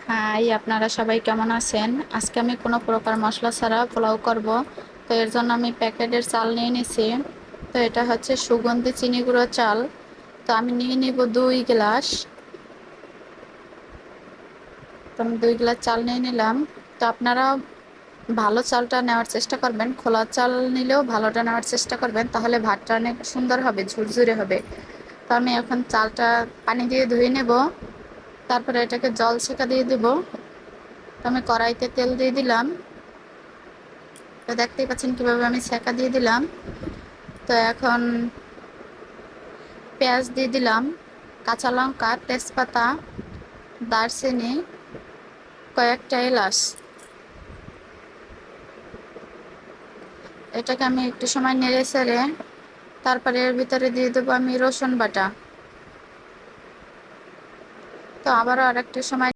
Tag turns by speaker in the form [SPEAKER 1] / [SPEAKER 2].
[SPEAKER 1] High, আপনারা সবাই কেমন আছেন? আজকে আমি কোনো প্রকার মশলা ছাড়া পোলাও করব। তো এর জন্য আমি প্যাকেটের চাল নিয়ে নিছি। তো এটা হচ্ছে সুগন্ধি চিনি গুঁড়ো চাল। তো আমি নিয়ে নিব 2 গ্লাস। তো আমি 2 গ্লাস চাল নিয়ে নিলাম। তো আপনারা ভালো চালটা নেওয়ার চেষ্টা করবেন, খোলা চাল নিলেও ভালোটা নেওয়ার চেষ্টা করবেন, তাহলে ভাতটা অনেক সুন্দর হবে, ঝুরঝুরে হবে। তো আমি এখন চালটা পানি দিয়ে ধুয়ে নেব, তারপরে এটাকে জল ছেঁকা দিয়ে দেবো। তো আমি কড়াইতে তেল দিয়ে দিলাম। তো দেখতেই পাচ্ছেন কিভাবে আমি ছেঁকা দিয়ে দিলাম। তো এখন পেঁয়াজ দিয়ে দিলাম, কাঁচা লঙ্কা, তেজপাতা, দারচিনি, কয়েকটা এলাচ। এটাকে আমি একটু সময় নেড়ে চেড়ে তারপরে এর ভিতরে দিয়ে দেবো আমি রসুন বাটা। তো আবারও আরেকটু সময়